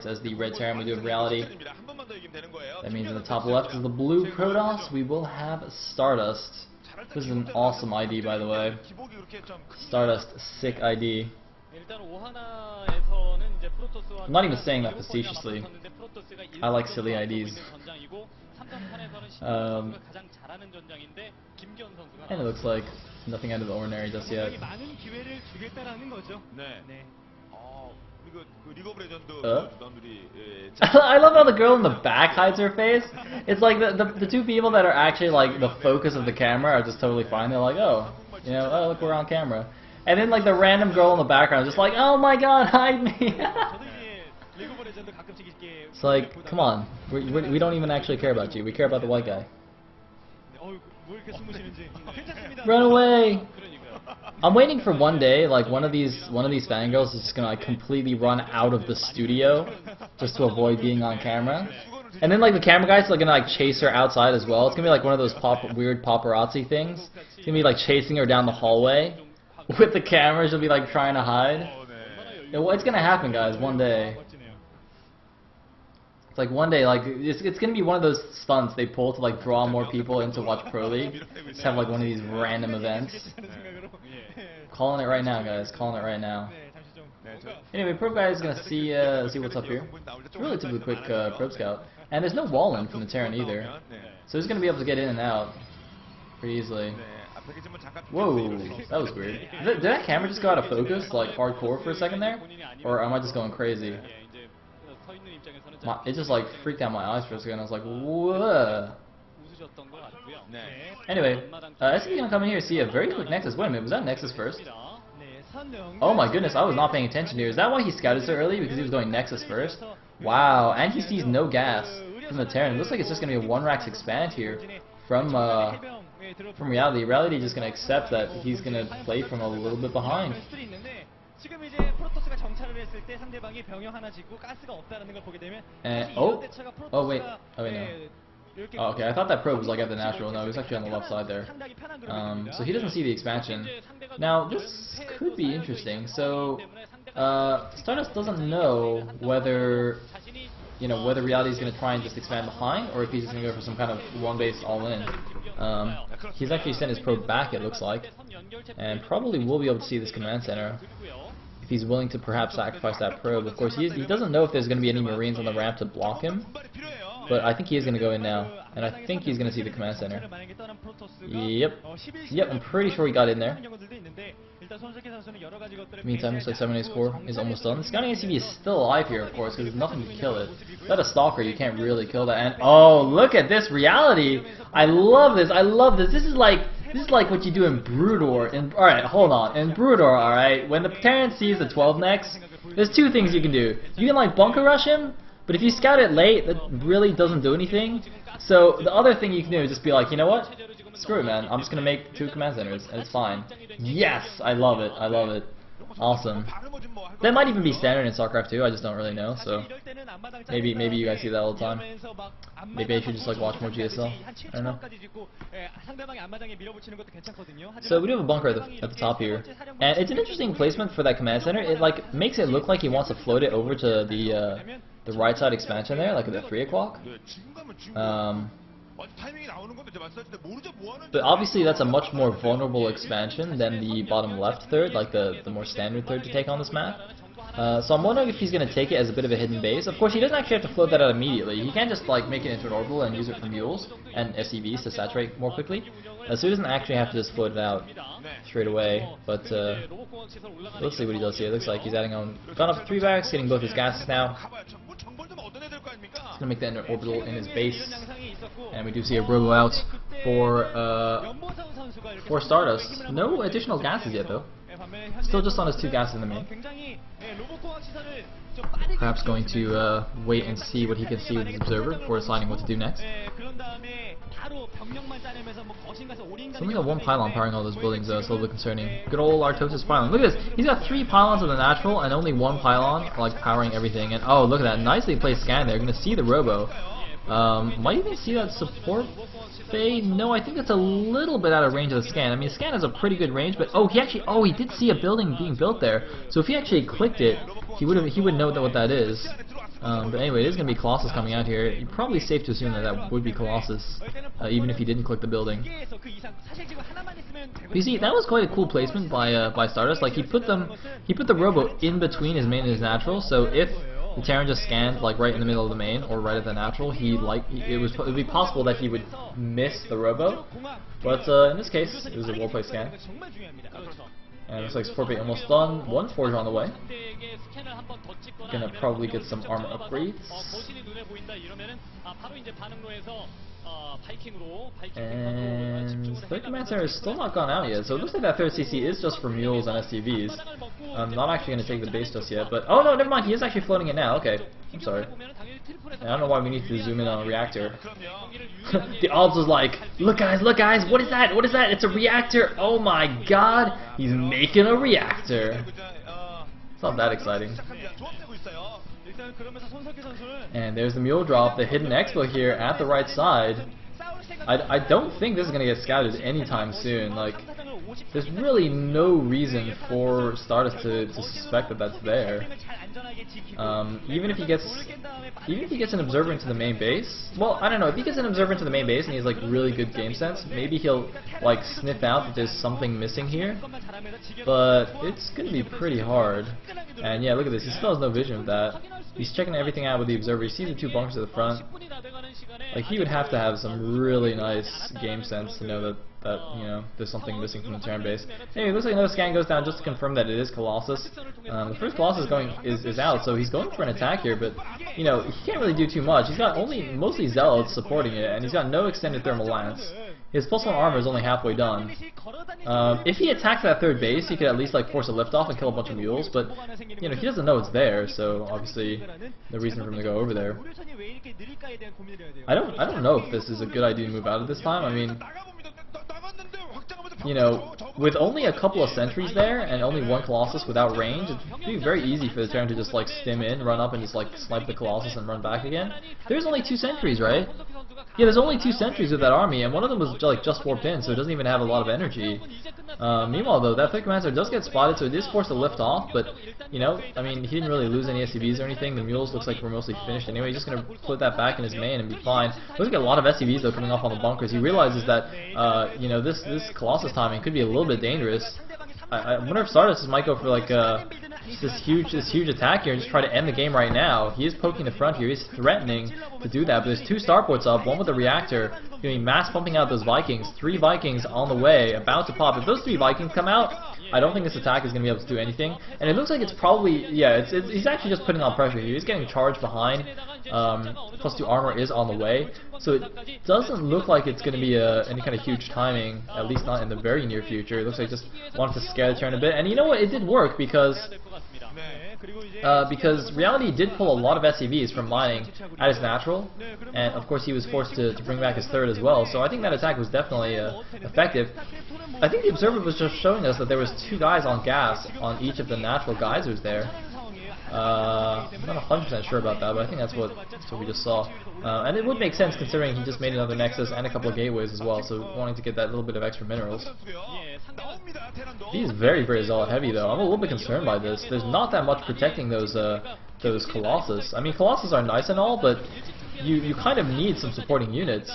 As the red Terran we do in reality. That means in the top left is the blue Protoss. We will have Stardust. This is an awesome ID, by the way. Stardust, sick ID. I'm not even saying that facetiously. I like silly IDs. And it looks like nothing out of the ordinary just yet. I love how the girl in the back hides her face. It's like the two people that are actually like the focus of the camera are just totally fine. They're like, oh, you know, oh look, we're on camera. And then like the random girl in the background is just like, oh my god, hide me. It's like, come on, we don't even actually care about you. We care about the white guy. Run away! I'm waiting for one day, like one of these fangirls is just gonna like completely run out of the studio just to avoid being on camera, and then like the camera guy's like gonna like chase her outside as well. It's gonna be like one of those weird paparazzi things. It's gonna be like chasing her down the hallway with the camera. She'll be like trying to hide. It's gonna happen, guys. One day. It's like one day, like it's gonna be one of those stunts they pull to like draw more people in to watch Pro League. Just have like one of these random events. Calling it right now, guys. Calling it right now. Anyway, Probe Guy is gonna see what's up here. It's a relatively quick Probe Scout, and there's no wall in from the Terran either, so he's gonna be able to get in and out pretty easily. Whoa, that was weird. Did that camera just go out of focus, like hardcore for a second there, or am I just going crazy? It just like freaked out my eyes for a second. I was like, whoa. Anyway, SKT gonna come in here and see a very quick Nexus. Wait a minute, was that Nexus first? Oh my goodness, I was not paying attention here. Is that why he scouted so early? Because he was going Nexus first? Wow, and he sees no gas from the Terran. It looks like it's just gonna be a 1-Rax expand here from reality. Reality is just gonna accept that he's gonna play from a little bit behind. And oh wait, no. Oh, okay, I thought that probe was like at the natural. No, he was actually on the left side there. So he doesn't see the expansion. Now this could be interesting. So Stardust doesn't know whether reality is going to try and just expand behind, or if he's just going to go for some kind of one base all in. He's actually sent his probe back, it looks like, and probably will be able to see this command center if he's willing to perhaps sacrifice that probe. Of course, he doesn't know if there's going to be any Marines on the ramp to block him. But I think he is going to go in now, and I think he's going to see the command center. Yep, I'm pretty sure he got in there. Meantime, looks like 784 is almost done. The scouting ACV is still alive here, of course, because there's nothing to kill it. Without a stalker, you can't really kill that. And oh, look at this reality! I love this. I love this. This is like what you do in Broodor. All right, hold on. In Broodor, all right, when the Terran sees the 12 nex, there's two things you can do. You can like bunker rush him. But if you scout it late, that really doesn't do anything. So the other thing you can do is just be like, you know what? Screw it, man. I'm just going to make 2 command centers, and it's fine. Yes! I love it. I love it. Awesome. That might even be standard in StarCraft 2. I just don't really know. So maybe you guys see that all the time. Maybe I should just like watch more GSL. I don't know. So we do have a bunker at the top here, and it's an interesting placement for that command center. It like makes it look like he wants to float it over to the right side expansion there, like at the 3 o'clock. But obviously that's a much more vulnerable expansion than the bottom left third, like the more standard third to take on this map. So I'm wondering if he's going to take it as a bit of a hidden base. Of course, he doesn't actually have to float that out immediately. He can't just like make it into an orbital and use it for mules and SCVs to saturate more quickly. So he doesn't actually have to just float it out straight away. But let's see what he does here. It looks like he's adding on, gone up to 3 barracks, getting both his gases now. He's gonna make that an orbital in his base, and we do see a robo out for Stardust. No additional gases yet though. Still just on his 2 gases in the main. Perhaps going to wait and see what he can see with his observer before deciding what to do next. Something got 1 pylon powering all those buildings though, it's a little bit concerning. Good old Artosis pylon. Look at this! He's got 3 pylons of the natural and only 1 pylon like powering everything. And oh, look at that! Nicely placed scan there. You're gonna see the robo. Might even see that support fade. No, I think that's a little bit out of range of the scan. I mean, the scan has a pretty good range, but he did see a building being built there. So if he actually clicked it, he would know what that is. But anyway, it is going to be Colossus coming out here. You're probably safe to assume that that would be Colossus, even if he didn't click the building. But you see, that was quite a cool placement by Stardust. Like he put the Robo in between his main and his natural. So if the Terran just scanned like right in the middle of the main or right at the natural, it would be possible that he would miss the Robo. But in this case, it was a well-placed scan. And it looks like support bait almost done. One Forger on the way. Gonna probably get some armor upgrades. And third command center is still not gone out yet, so it looks like that third CC is just for mules and STVs. I'm not actually going to take the base just yet, but oh no, never mind, he is actually floating it now. Okay, I'm sorry. I don't know why we need to zoom in on a reactor. The odds was like, look guys, what is that? What is that? It's a reactor! Oh my god, he's making a reactor. It's not that exciting. And there's the mule drop, the hidden expo here at the right side. I don't think this is going to get scouted anytime soon. Like, there's really no reason for Stardust to suspect that that's there. Even if he gets an observer into the main base, well, I don't know. If he gets an observer into the main base and he has like really good game sense, maybe he'll like sniff out that there's something missing here. But it's gonna be pretty hard. And yeah, look at this. He still has no vision of that. He's checking everything out with the observer. He sees the two bunkers at the front. Like, he would have to have some really nice game sense to know that you know, there's something missing from the Terran base. Anyway, it looks like another scan goes down just to confirm that it is Colossus. The first Colossus is out, so he's going for an attack here, but you know, he can't really do too much. He's got mostly Zealots supporting it, and he's got no extended thermal lance. His +1 armor is only halfway done. If he attacks that third base, he could at least like force a liftoff and kill a bunch of mules, but you know, he doesn't know it's there, so obviously no reason for him to go over there. I don't know if this is a good idea to move out at this time. I mean, you know, with only a couple of sentries there and only one Colossus without range, it'd be very easy for the Terran to just like stim in, run up and just like snipe the Colossus and run back again. There's only 2 sentries, right? Yeah, there's only 2 sentries with that army, and one of them was like just 4 pins, so it doesn't even have a lot of energy. Meanwhile, though, that third commander does get spotted, so it is forced to lift off, but, you know, I mean, he didn't really lose any SCVs or anything. The mules looks like we're mostly finished anyway. He's just going to put that back in his main and be fine. Looks like a lot of SCVs, though, coming off on the bunkers. He realizes that, you know, this Colossus timing could be a little bit dangerous. I wonder if Stardust might go for, like, this huge attack here and just try to end the game right now. He is poking the front here. He's threatening to do that, but there's 2 starports up, one with a reactor, doing mass pumping out those Vikings. 3 Vikings on the way, about to pop. If those 3 Vikings come out, I don't think this attack is going to be able to do anything. And it looks like it's probably, yeah, he's actually just putting on pressure here. He's getting charged behind. +2 armor is on the way. So it doesn't look like it's going to be any kind of huge timing, at least not in the very near future. It looks like just wanted to scare the Terran a bit. And you know what? It did work because Reality did pull a lot of SCVs from mining at his natural, and of course he was forced to bring back his third as well, so I think that attack was definitely effective. I think the observer was just showing us that there was 2 guys on gas on each of the natural geysers there. I'm not 100% sure about that, but I think that's what we just saw. And it would make sense considering he just made another Nexus and a couple of gateways as well, so wanting to get that little bit of extra minerals. He's very, very Zealot heavy though. I'm a little bit concerned by this. There's not that much protecting those Colossus. I mean, Colossus are nice and all, but you kind of need some supporting units.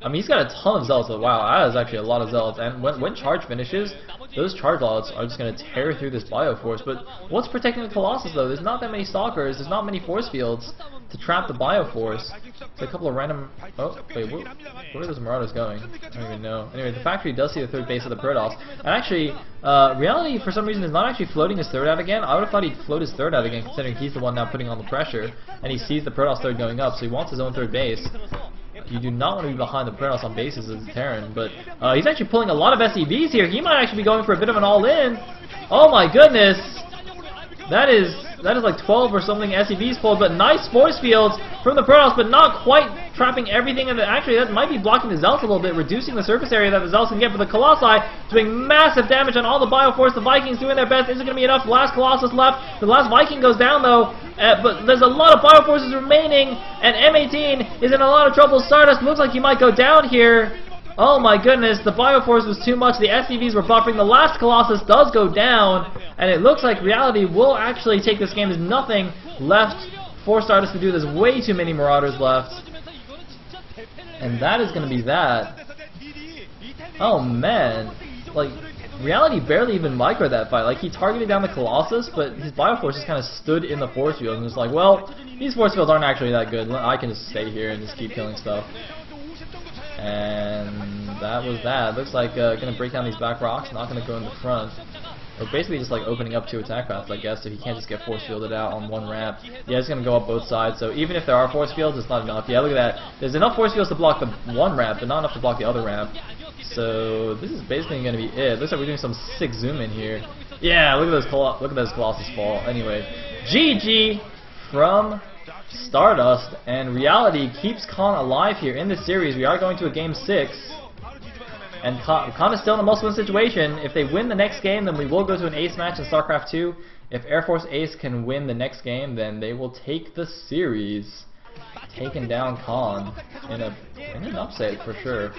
I mean, he's got a ton of Zealots. Wow, that is actually a lot of Zealots. And when charge finishes, those charge Zealots are just going to tear through this Bioforce. But what's protecting the Colossus, though? There's not that many Stalkers. There's not many force fields to trap the Bioforce. It's a couple of random... Oh, wait, where are those Marauders going? I don't even know. Anyway, the factory does see the third base of the Protoss. And actually, Reality, for some reason, is not actually floating his third out again. I would have thought he'd float his third out again, considering he's the one now putting on the pressure. And he sees the Protoss third going up, so he wants his own third base. You do not want to be behind the Protoss on bases as a Terran, but he's actually pulling a lot of SCVs here. He might actually be going for a bit of an all-in. Oh my goodness! That is like 12 or something SCVs pulled, but nice force fields from the Protoss, but not quite trapping everything. And actually, that might be blocking the Zealots a little bit, reducing the surface area that the Zealots can get. For the Colossi, doing massive damage on all the Bioforce. The Vikings doing their best. Isn't going to be enough. Last Colossus left. The last Viking goes down though. But there's a lot of Bioforces remaining, and M18 is in a lot of trouble. Stardust looks like he might go down here. Oh my goodness, the Bioforce was too much. The SCVs were buffering. The last Colossus does go down, and it looks like Reality will actually take this game. There's nothing left Force Stardust to do this. Way too many Marauders left. And that is going to be that. Oh man. Like, Reality barely even microed that fight. Like, he targeted down the Colossus, but his Bioforce just kind of stood in the force field and was like, well, these force fields aren't actually that good. I can just stay here and just keep killing stuff. And that was that. Looks like going to break down these back rocks, not going to go in the front. Or basically just like opening up 2 attack paths, I guess, if he can't just get force fielded out on 1 ramp. Yeah, it's going to go up both sides, so even if there are force fields, it's not enough. Yeah, look at that. There's enough force fields to block the 1 ramp, but not enough to block the other ramp. So this is basically going to be it. Looks like we're doing some sick zoom in here. Yeah, look at those Colossus fall. Anyway, GG from Stardust, and Reality keeps Khan alive here in this series. We are going to a game 6. And Khan is still in a must-win situation. If they win the next game, then we will go to an ace match in StarCraft 2. If Air Force Ace can win the next game, then they will take the series, taking down Khan in an upset for sure.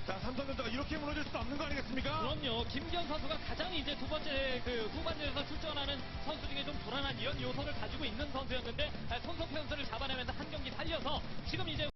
자, 삼성전자가 이렇게 무너질 수 없는 거 아니겠습니까? 그럼요. 김기현 선수가 가장 이제 두 번째 그 후반전에서 출전하는 선수 중에 좀 불안한 이런 요소를 가지고 있는 선수였는데 손석희 선수를 잡아내면서 한 경기 살려서 지금 이제